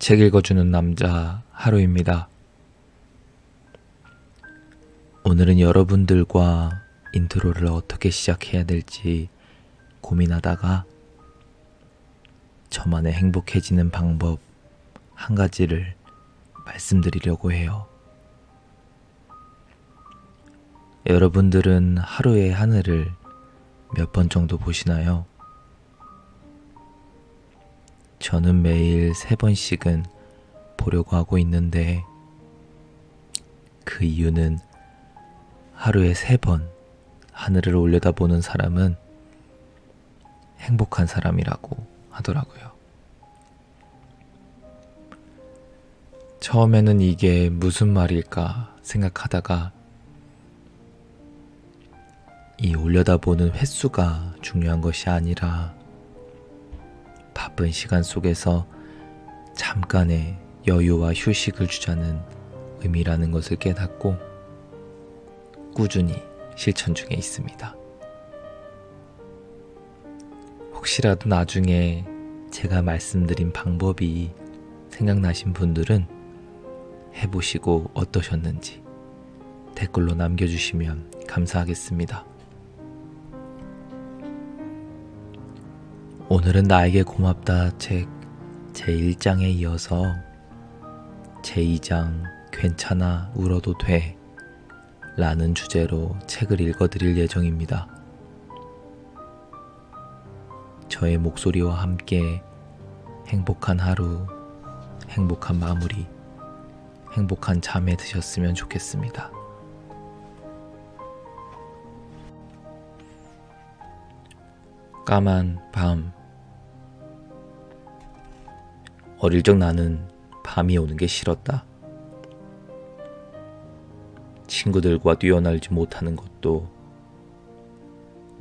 책 읽어주는 남자 하루입니다. 오늘은 여러분들과 인트로를 어떻게 시작해야 될지 고민하다가 저만의 행복해지는 방법 한 가지를 말씀드리려고 해요. 여러분들은 하루의 하늘을 몇 번 정도 보시나요? 저는 매일 3번씩은 보려고 하고 있는데 그 이유는 하루에 3번 하늘을 올려다보는 사람은 행복한 사람이라고 하더라고요. 처음에는 이게 무슨 말일까 생각하다가 이 올려다보는 횟수가 중요한 것이 아니라 바쁜 시간 속에서 잠깐의 여유와 휴식을 주자는 의미라는 것을 깨닫고 꾸준히 실천 중에 있습니다. 혹시라도 나중에 제가 말씀드린 방법이 생각나신 분들은 해보시고 어떠셨는지 댓글로 남겨주시면 감사하겠습니다. 오늘은 나에게 고맙다 책 제1장에 이어서 제2장 괜찮아 울어도 돼 라는 주제로 책을 읽어드릴 예정입니다. 저의 목소리와 함께 행복한 하루, 행복한 마무리, 행복한 잠에 드셨으면 좋겠습니다. 까만 밤. 어릴 적 나는 밤이 오는 게 싫었다. 친구들과 뛰어놀지 못하는 것도,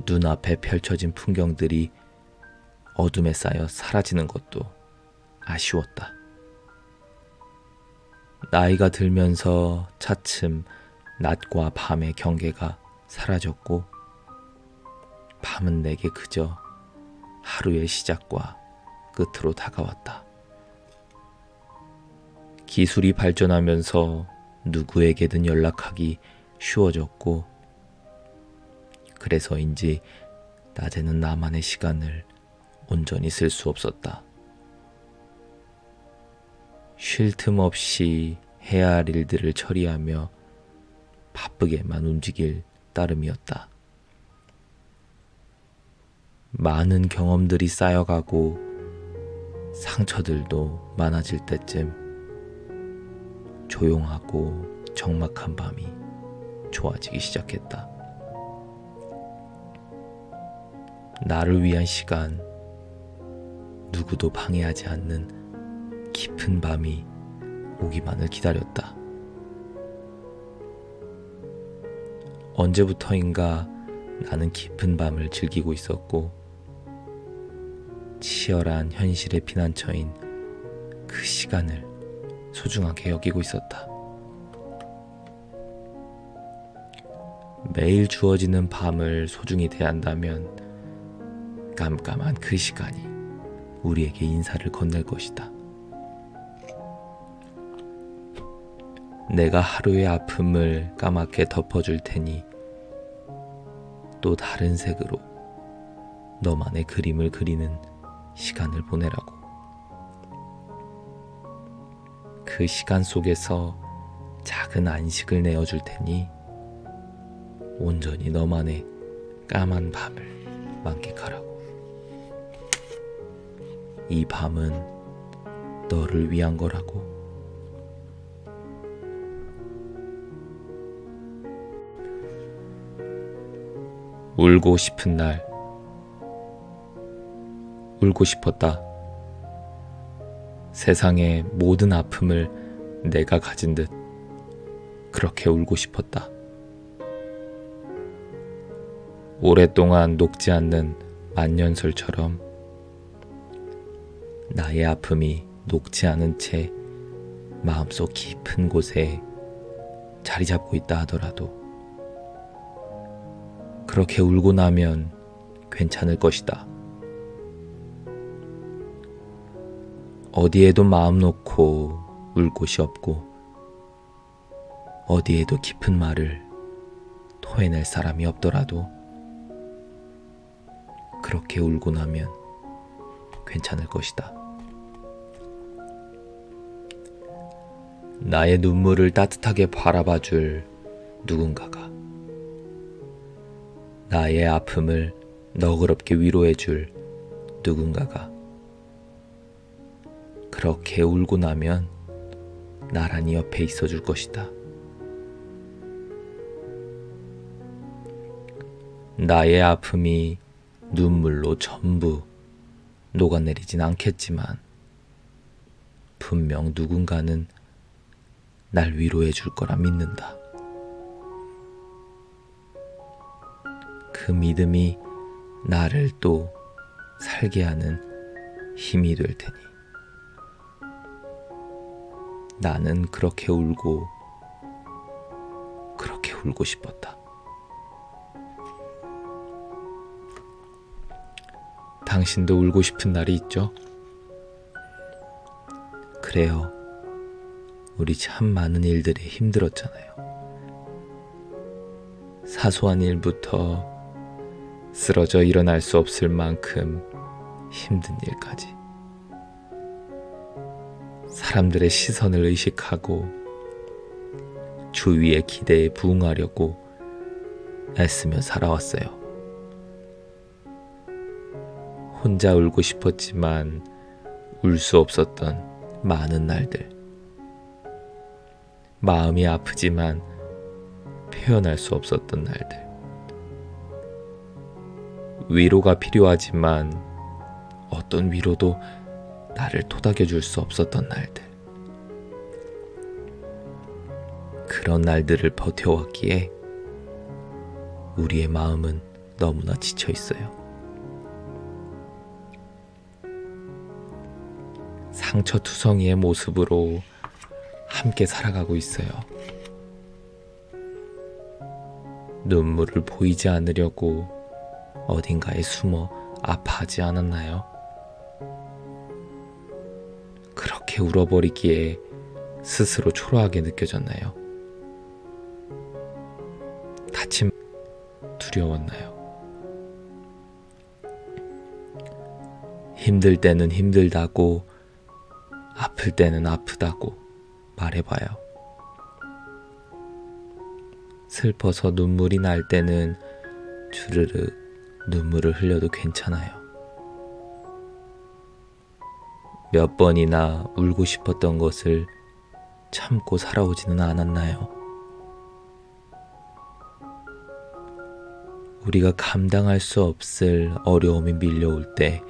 눈앞에 펼쳐진 풍경들이 어둠에 쌓여 사라지는 것도 아쉬웠다. 나이가 들면서 차츰 낮과 밤의 경계가 사라졌고 밤은 내게 그저 하루의 시작과 끝으로 다가왔다. 기술이 발전하면서 누구에게든 연락하기 쉬워졌고 그래서인지 낮에는 나만의 시간을 온전히 쓸 수 없었다. 쉴 틈 없이 해야 할 일들을 처리하며 바쁘게만 움직일 따름이었다. 많은 경험들이 쌓여가고 상처들도 많아질 때쯤 조용하고 적막한 밤이 좋아지기 시작했다. 나를 위한 시간, 누구도 방해하지 않는 깊은 밤이 오기만을 기다렸다. 언제부터인가 나는 깊은 밤을 즐기고 있었고 치열한 현실의 피난처인 그 시간을 소중하게 여기고 있었다. 매일 주어지는 밤을 소중히 대한다면 깜깜한 그 시간이 우리에게 인사를 건넬 것이다. 내가 하루의 아픔을 까맣게 덮어줄 테니 또 다른 색으로 너만의 그림을 그리는 시간을 보내라고. 그 시간 속에서 작은 안식을 내어줄 테니 온전히 너만의 까만 밤을 만끽하라고. 이 밤은 너를 위한 거라고. 울고 싶은 날. 울고 싶었다. 세상의 모든 아픔을 내가 가진 듯 그렇게 울고 싶었다. 오랫동안 녹지 않는 만년설처럼 나의 아픔이 녹지 않은 채 마음속 깊은 곳에 자리 잡고 있다 하더라도 그렇게 울고 나면 괜찮을 것이다. 어디에도 마음 놓고 울 곳이 없고 어디에도 깊은 말을 토해낼 사람이 없더라도 그렇게 울고 나면 괜찮을 것이다. 나의 눈물을 따뜻하게 바라봐줄 누군가가, 나의 아픔을 너그럽게 위로해줄 누군가가, 그렇게 울고 나면 나란히 옆에 있어줄 것이다. 나의 아픔이 눈물로 전부 녹아내리진 않겠지만 분명 누군가는 날 위로해 줄 거라 믿는다. 그 믿음이 나를 또 살게 하는 힘이 될 테니 나는 그렇게 울고 싶었다. 당신도 울고 싶은 날이 있죠? 그래요. 우리 참 많은 일들이 힘들었잖아요. 사소한 일부터 쓰러져 일어날 수 없을 만큼 힘든 일까지. 사람들의 시선을 의식하고 주위의 기대에 부응하려고 애쓰며 살아왔어요. 혼자 울고 싶었지만 울 수 없었던 많은 날들. 마음이 아프지만 표현할 수 없었던 날들. 위로가 필요하지만 어떤 위로도 나를 토닥여줄 수 없었던 날들. 그런 날들을 버텨왔기에 우리의 마음은 너무나 지쳐 있어요. 상처투성이의 모습으로 함께 살아가고 있어요. 눈물을 보이지 않으려고 어딘가에 숨어 아파하지 않았나요? 그렇게 울어버리기에 스스로 초라하게 느껴졌나요? 다침 두려웠나요? 힘들 때는 힘들다고, 아플 때는 아프다고 말해봐요. 슬퍼서 눈물이 날 때는 주르륵 눈물을 흘려도 괜찮아요. 몇 번이나 울고 싶었던 것을 참고 살아오지는 않았나요? 우리가 감당할 수 없을 어려움이 밀려올 때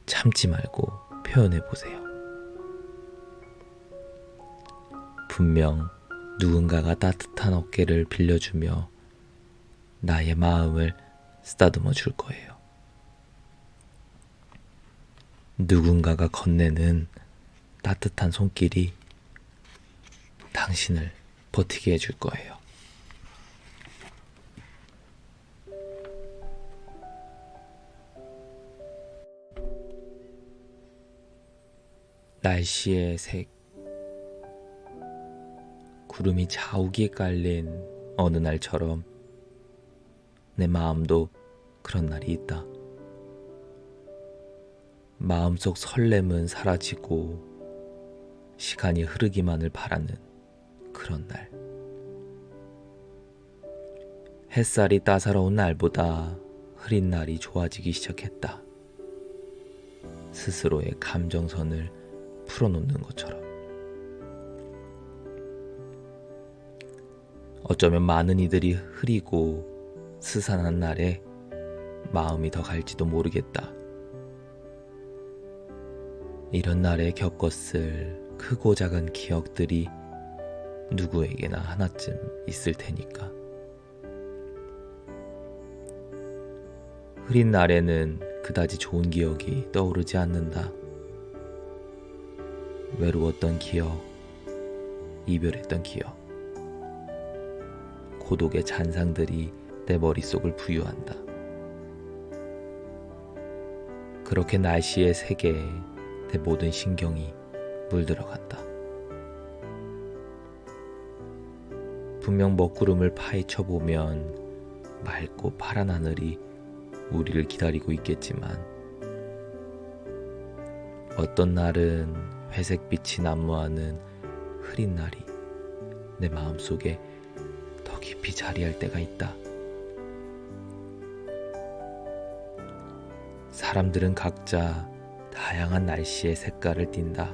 참지 말고 표현해보세요. 분명 누군가가 따뜻한 어깨를 빌려주며 나의 마음을 쓰다듬어 줄 거예요. 누군가가 건네는 따뜻한 손길이 당신을 버티게 해줄 거예요. 날씨의 색, 구름이 자욱이 깔린 어느 날처럼 내 마음도 그런 날이 있다. 마음속 설렘은 사라지고 시간이 흐르기만을 바라는 그런 날. 햇살이 따사로운 날보다 흐린 날이 좋아지기 시작했다. 스스로의 감정선을 풀어놓는 것처럼. 어쩌면 많은 이들이 흐리고 스산한 날에 마음이 더 갈지도 모르겠다. 이런 날에 겪었을 크고 작은 기억들이 누구에게나 하나쯤 있을 테니까. 흐린 날에는 그다지 좋은 기억이 떠오르지 않는다. 외로웠던 기억, 이별했던 기억, 고독의 잔상들이 내 머릿속을 부유한다. 그렇게 날씨의 색에 내 모든 신경이 물들어간다. 분명 먹구름을 파헤쳐 보면 맑고 파란 하늘이 우리를 기다리고 있겠지만 어떤 날은 회색빛이 난무하는 흐린 날이 내 마음속에 더 깊이 자리할 때가 있다. 사람들은 각자 다양한 날씨의 색깔을 띈다.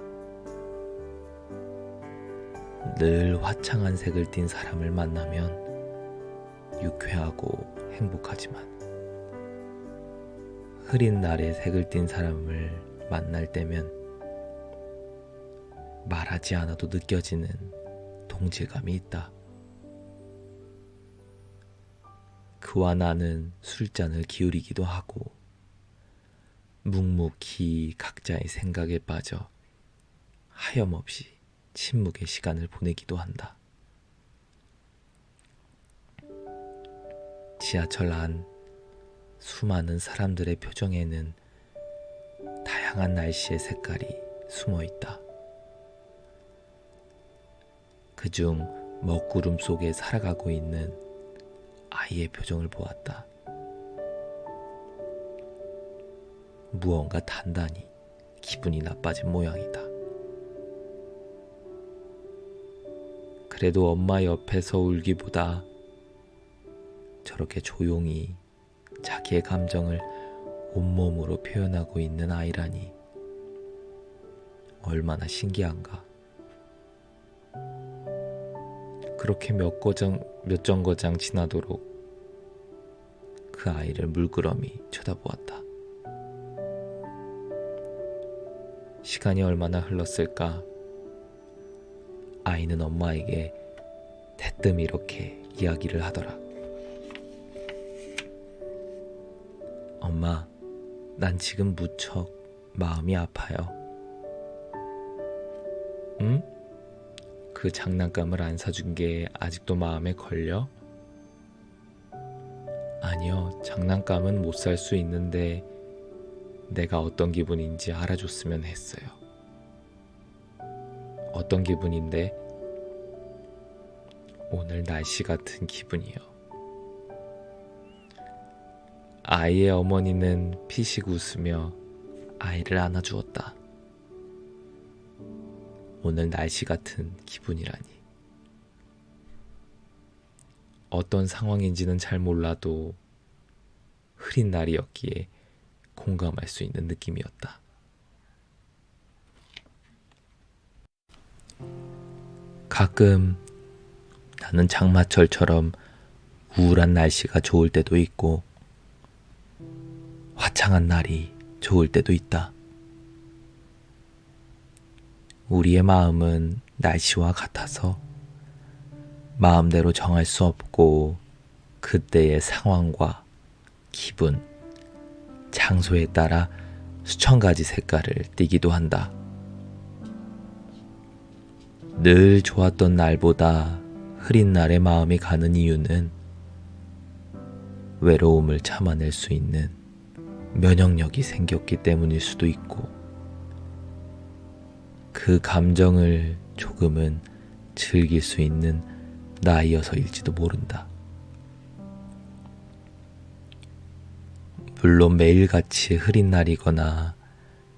늘 화창한 색을 띤 사람을 만나면 유쾌하고 행복하지만 흐린 날의 색을 띤 사람을 만날 때면 말하지 않아도 느껴지는 동질감이 있다. 그와 나는 술잔을 기울이기도 하고 묵묵히 각자의 생각에 빠져 하염없이 침묵의 시간을 보내기도 한다. 지하철 안 수많은 사람들의 표정에는 다양한 날씨의 색깔이 숨어 있다. 그중 먹구름 속에 살아가고 있는 아이의 표정을 보았다. 무언가 단단히 기분이 나빠진 모양이다. 그래도 엄마 옆에서 울기보다 저렇게 조용히 자기의 감정을 온몸으로 표현하고 있는 아이라니 얼마나 신기한가. 그렇게 몇 정거장 지나도록 그 아이를 물끄러미 쳐다보았다. 시간이 얼마나 흘렀을까? 아이는 엄마에게 대뜸 이렇게 이야기를 하더라. 엄마, 난 지금 무척 마음이 아파요. 응? 그 장난감을 안 사준 게 아직도 마음에 걸려? 아니요, 장난감은 못 살 수 있는데 내가 어떤 기분인지 알아줬으면 했어요. 어떤 기분인데? 오늘 날씨 같은 기분이요. 아이의 어머니는 피식 웃으며 아이를 안아주었다. 오늘 날씨 같은 기분이라니. 어떤 상황인지는 잘 몰라도 흐린 날이었기에 공감할 수 있는 느낌이었다. 가끔 나는 장마철처럼 우울한 날씨가 좋을 때도 있고 화창한 날이 좋을 때도 있다. 우리의 마음은 날씨와 같아서 마음대로 정할 수 없고 그때의 상황과 기분, 장소에 따라 수천 가지 색깔을 띠기도 한다. 늘 좋았던 날보다 흐린 날에 마음이 가는 이유는 외로움을 참아낼 수 있는 면역력이 생겼기 때문일 수도 있고 그 감정을 조금은 즐길 수 있는 나이여서일지도 모른다. 물론 매일같이 흐린 날이거나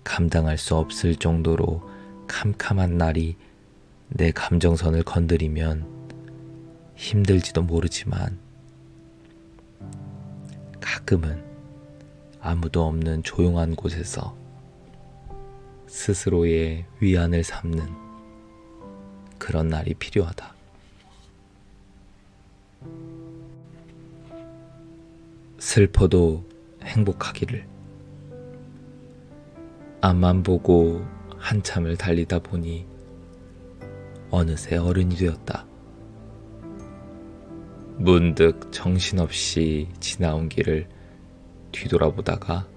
감당할 수 없을 정도로 캄캄한 날이 내 감정선을 건드리면 힘들지도 모르지만 가끔은 아무도 없는 조용한 곳에서 스스로의 위안을 삼는 그런 날이 필요하다. 슬퍼도 행복하기를. 앞만 보고 한참을 달리다 보니 어느새 어른이 되었다. 문득 정신없이 지나온 길을 뒤돌아보다가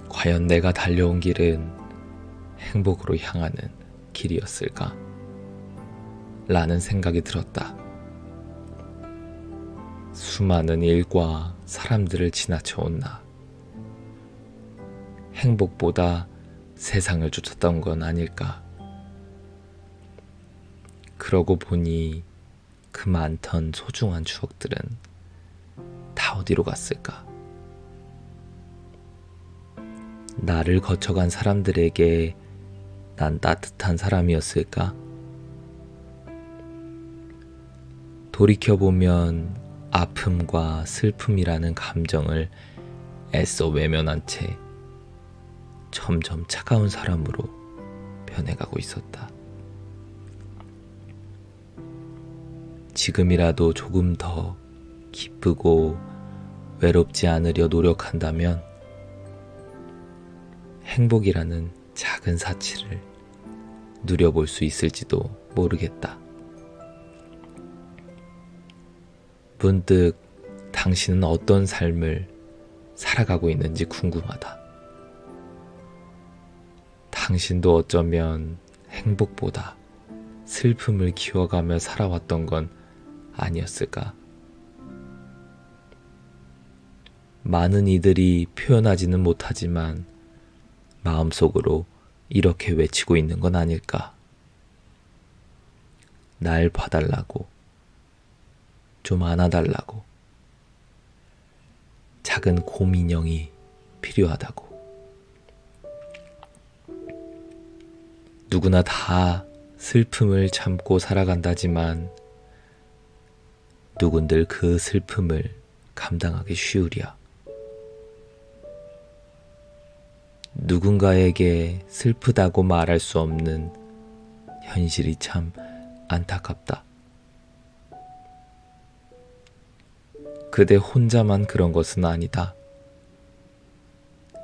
과연 내가 달려온 길은 행복으로 향하는 길이었을까? 라는 생각이 들었다. 수많은 일과 사람들을 지나쳐온 나. 행복보다 세상을 쫓았던 건 아닐까. 그러고 보니 그 많던 소중한 추억들은 다 어디로 갔을까? 나를 거쳐간 사람들에게 난 따뜻한 사람이었을까? 돌이켜보면 아픔과 슬픔이라는 감정을 애써 외면한 채 점점 차가운 사람으로 변해가고 있었다. 지금이라도 조금 더 기쁘고 외롭지 않으려 노력한다면 행복이라는 작은 사치를 누려볼 수 있을지도 모르겠다. 문득 당신은 어떤 삶을 살아가고 있는지 궁금하다. 당신도 어쩌면 행복보다 슬픔을 키워가며 살아왔던 건 아니었을까? 많은 이들이 표현하지는 못하지만 마음속으로 이렇게 외치고 있는 건 아닐까? 날 봐달라고, 좀 안아달라고, 작은 곰인형이 필요하다고. 누구나 다 슬픔을 참고 살아간다지만 누군들 그 슬픔을 감당하기 쉬우랴. 누군가에게 슬프다고 말할 수 없는 현실이 참 안타깝다. 그대 혼자만 그런 것은 아니다.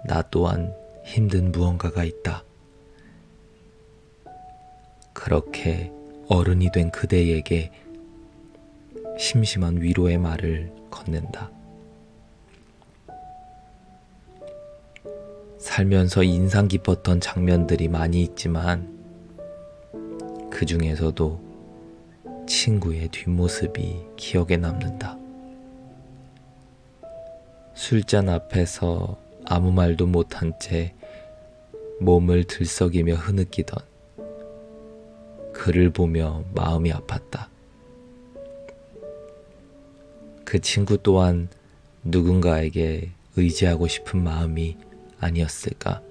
나 또한 힘든 무언가가 있다. 그렇게 어른이 된 그대에게 심심한 위로의 말을 건넨다. 살면서 인상 깊었던 장면들이 많이 있지만 그 중에서도 친구의 뒷모습이 기억에 남는다. 술잔 앞에서 아무 말도 못한 채 몸을 들썩이며 흐느끼던 그를 보며 마음이 아팠다. 그 친구 또한 누군가에게 의지하고 싶은 마음이 아니었을까?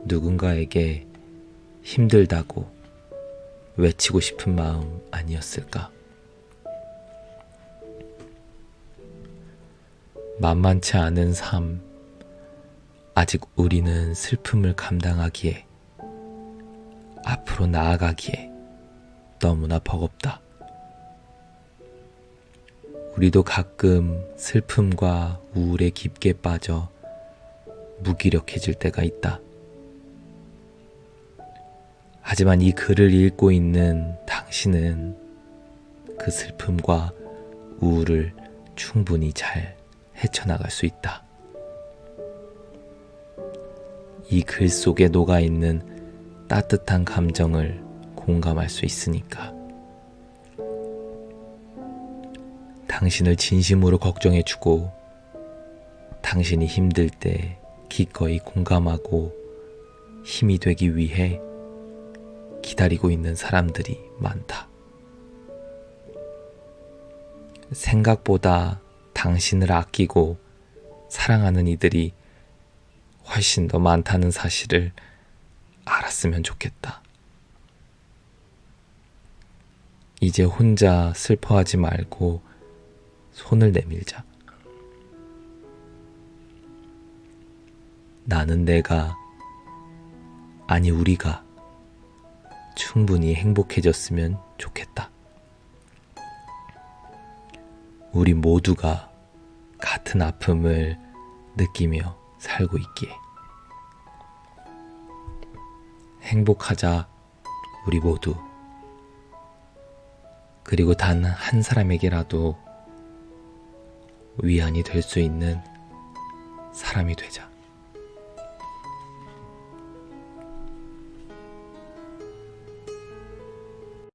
누군가에게 힘들다고 외치고 싶은 마음 아니었을까? 만만치 않은 삶, 아직 우리는 슬픔을 감당하기에, 앞으로 나아가기에 너무나 버겁다. 우리도 가끔 슬픔과 우울에 깊게 빠져 무기력해질 때가 있다. 하지만 이 글을 읽고 있는 당신은 그 슬픔과 우울을 충분히 잘 헤쳐나갈 수 있다. 이 글 속에 녹아있는 따뜻한 감정을 공감할 수 있으니까. 당신을 진심으로 걱정해주고 당신이 힘들 때 기꺼이 공감하고 힘이 되기 위해 기다리고 있는 사람들이 많다. 생각보다 당신을 아끼고 사랑하는 이들이 훨씬 더 많다는 사실을 알았으면 좋겠다. 이제 혼자 슬퍼하지 말고 손을 내밀자. 나는 내가, 아니 우리가 충분히 행복해졌으면 좋겠다. 우리 모두가 같은 아픔을 느끼며 살고 있기에. 행복하자, 우리 모두. 그리고 단 한 사람에게라도 위안이 될 수 있는 사람이 되자.